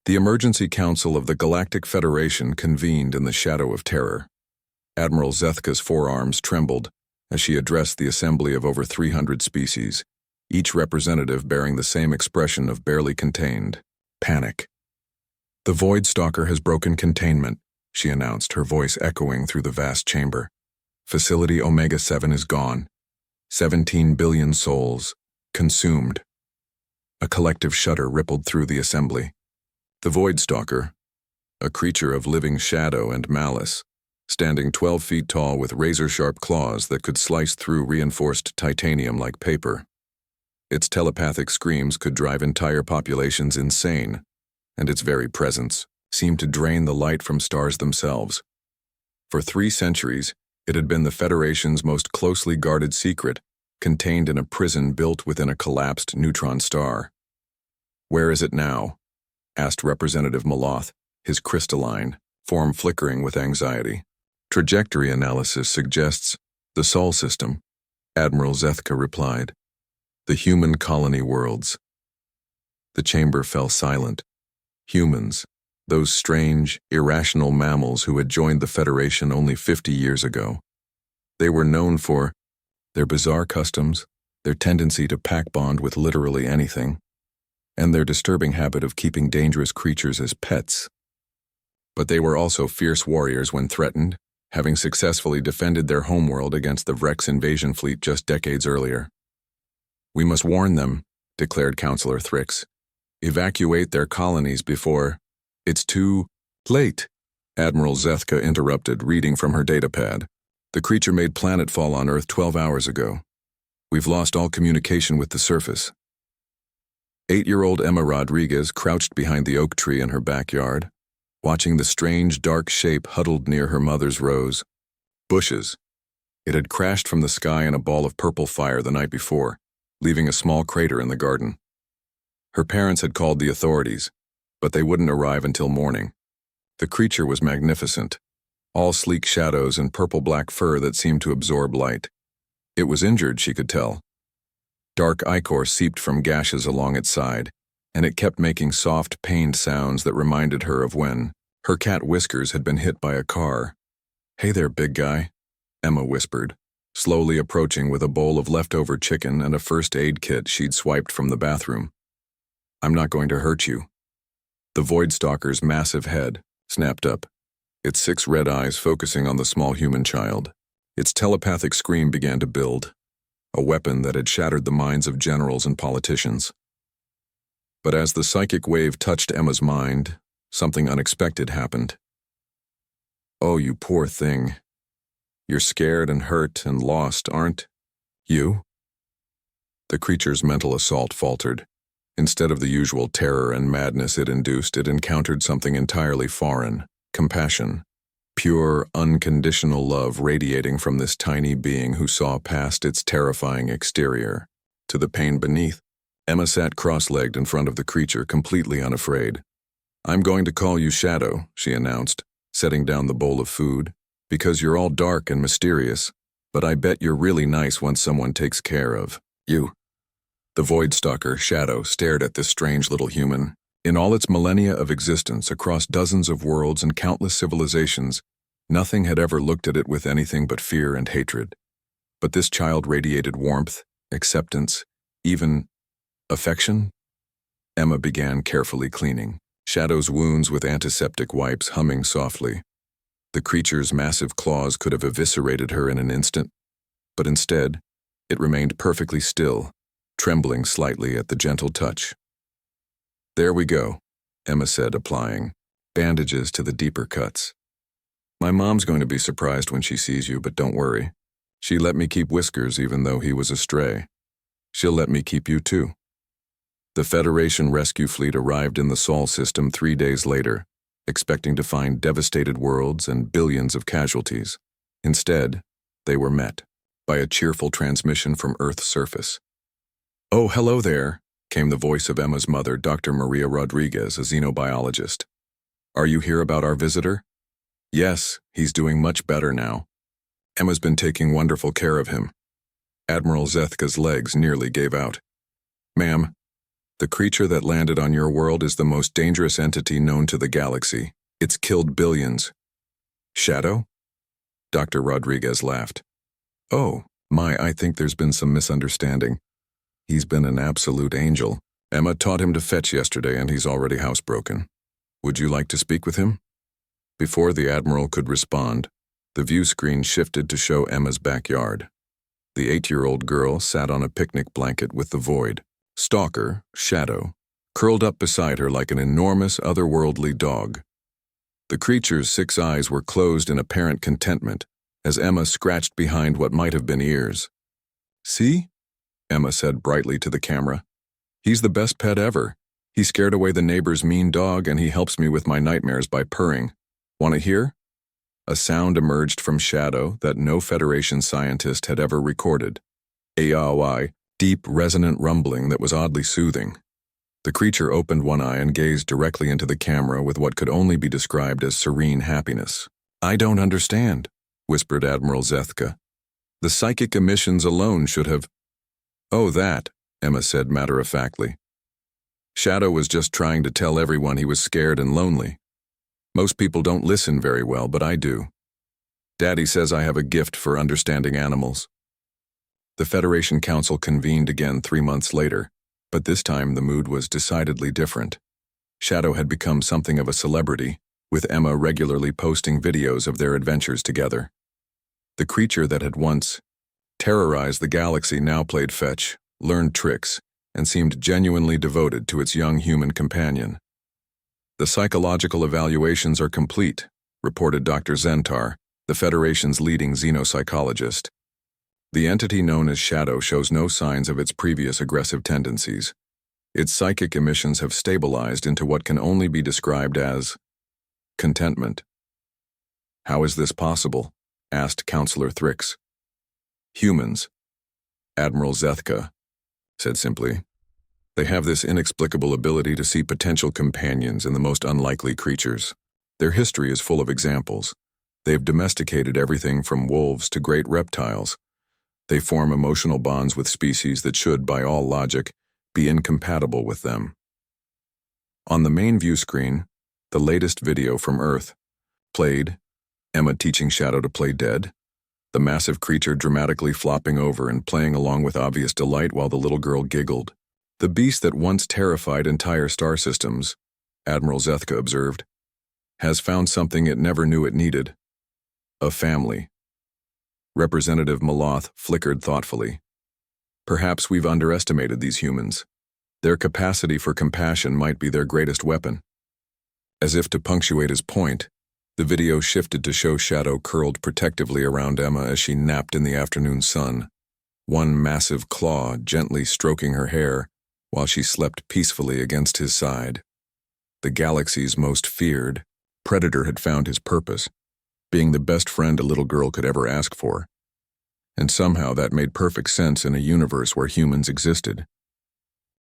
The Emergency Council of the Galactic Federation convened in the shadow of terror. Admiral Zethka's forearms trembled as she addressed the assembly of over 300 species, each representative bearing the same expression of barely contained panic. "The Void Stalker has broken containment," she announced, her voice echoing through the vast chamber. "Facility Omega-7 is gone. 17 billion souls, consumed." A collective shudder rippled through the assembly. The Void Stalker, a creature of living shadow and malice, standing 12 feet tall with razor-sharp claws that could slice through reinforced titanium like paper. Its telepathic screams could drive entire populations insane, and its very presence seemed to drain the light from stars themselves. For 3 centuries, it had been the Federation's most closely guarded secret, contained in a prison built within a collapsed neutron star. "Where is it now?" asked Representative Maloth, his crystalline form flickering with anxiety. "Trajectory analysis suggests the Sol system," Admiral Zethka replied. "The human colony worlds." The chamber fell silent. Humans, those strange, irrational mammals who had joined the Federation only 50 years ago. They were known for their bizarre customs, their tendency to pack bond with literally anything, and their disturbing habit of keeping dangerous creatures as pets. But they were also fierce warriors when threatened, having successfully defended their homeworld against the Vrex invasion fleet just decades earlier. "We must warn them," declared Counselor Thrix. "Evacuate their colonies before it's too late," Admiral Zethka interrupted, reading from her datapad. "The creature made planetfall on Earth 12 hours ago. We've lost all communication with the surface." 8-year-old Emma Rodriguez crouched behind the oak tree in her backyard, watching the strange, dark shape huddled near her mother's rows. Bushes. It had crashed from the sky in a ball of purple fire the night before, leaving a small crater in the garden. Her parents had called the authorities, but they wouldn't arrive until morning. The creature was magnificent, all sleek shadows and purple-black fur that seemed to absorb light. It was injured, she could tell. Dark ichor seeped from gashes along its side, and it kept making soft, pained sounds that reminded her of when her cat Whiskers had been hit by a car. "Hey there, big guy," Emma whispered, slowly approaching with a bowl of leftover chicken and a first aid kit she'd swiped from the bathroom. "I'm not going to hurt you." The Void Stalker's massive head snapped up, its 6 red eyes focusing on the small human child. Its telepathic scream began to build, a weapon that had shattered the minds of generals and politicians. But as the psychic wave touched Emma's mind, something unexpected happened. "Oh, you poor thing. You're scared and hurt and lost, aren't you?" The creature's mental assault faltered. Instead of the usual terror and madness it induced, it encountered something entirely foreign: compassion. Pure, unconditional love radiating from this tiny being who saw past its terrifying exterior. To the pain beneath, Emma sat cross-legged in front of the creature, completely unafraid. "I'm going to call you Shadow," she announced, setting down the bowl of food, "because you're all dark and mysterious, but I bet you're really nice once someone takes care of you." The Void Stalker, Shadow, stared at this strange little human. In all its millennia of existence across dozens of worlds and countless civilizations, nothing had ever looked at it with anything but fear and hatred. But this child radiated warmth, acceptance, even affection. Emma began carefully cleaning Shadow's wounds with antiseptic wipes, humming softly. The creature's massive claws could have eviscerated her in an instant, but instead, it remained perfectly still, trembling slightly at the gentle touch. "There we go," Emma said, applying bandages to the deeper cuts. "My mom's going to be surprised when she sees you, but don't worry. She let me keep Whiskers even though he was a stray. She'll let me keep you too." The Federation rescue fleet arrived in the Sol system 3 days later, expecting to find devastated worlds and billions of casualties. Instead, they were met by a cheerful transmission from Earth's surface. "Oh, hello there," came the voice of Emma's mother, Dr. Maria Rodriguez, a xenobiologist. "Are you here about our visitor?" "Yes, he's doing much better now. Emma's been taking wonderful care of him." Admiral Zethka's legs nearly gave out. "Ma'am, The creature that landed on your world is the most dangerous entity known to the galaxy. It's killed billions. Shadow? Dr. Rodriguez laughed. Oh, I think there's been some misunderstanding. He's been an absolute angel. Emma taught him to fetch yesterday and he's already housebroken. Would you like to speak with him? Before the Admiral could respond, the view screen shifted to show Emma's backyard. The 8-year-old girl sat on a picnic blanket with the Void, Stalker, Shadow, curled up beside her like an enormous otherworldly dog. The creature's 6 eyes were closed in apparent contentment as Emma scratched behind what might have been ears. See? Emma said brightly to the camera. He's the best pet ever. He scared away the neighbor's mean dog and he helps me with my nightmares by purring. Want to hear? A sound emerged from Shadow that no Federation scientist had ever recorded. A yaoi, deep, resonant rumbling that was oddly soothing. The creature opened one eye and gazed directly into the camera with what could only be described as serene happiness. I don't understand, whispered Admiral Zethka. The psychic emissions alone should have... Oh, that, Emma said matter-of-factly. Shadow was just trying to tell everyone he was scared and lonely. Most people don't listen very well, but I do. Daddy says I have a gift for understanding animals. The Federation Council convened again 3 months later, but this time the mood was decidedly different. Shadow had become something of a celebrity, with Emma regularly posting videos of their adventures together. The creature that had once terrorized the galaxy now played fetch, learned tricks, and seemed genuinely devoted to its young human companion. The psychological evaluations are complete, reported Dr. Zentar, the Federation's leading xenopsychologist. The entity known as Shadow shows no signs of its previous aggressive tendencies. Its psychic emissions have stabilized into what can only be described as contentment. How is this possible? Asked Counselor Thrix. Humans, Admiral Zethka said simply. They have this inexplicable ability to see potential companions in the most unlikely creatures. Their history is full of examples. They've domesticated everything from wolves to great reptiles. They form emotional bonds with species that should, by all logic, be incompatible with them. On the main view screen, the latest video from Earth played, Emma teaching Shadow to play dead, the massive creature dramatically flopping over and playing along with obvious delight while the little girl giggled. The beast that once terrified entire star systems, Admiral Zethka observed, has found something it never knew it needed. A family. Representative Maloth flickered thoughtfully. Perhaps we've underestimated these humans. Their capacity for compassion might be their greatest weapon. As if to punctuate his point, the video shifted to show Shadow curled protectively around Emma as she napped in the afternoon sun, one massive claw gently stroking her hair while she slept peacefully against his side. The galaxy's most feared predator had found his purpose, being the best friend a little girl could ever ask for. And somehow that made perfect sense in a universe where humans existed.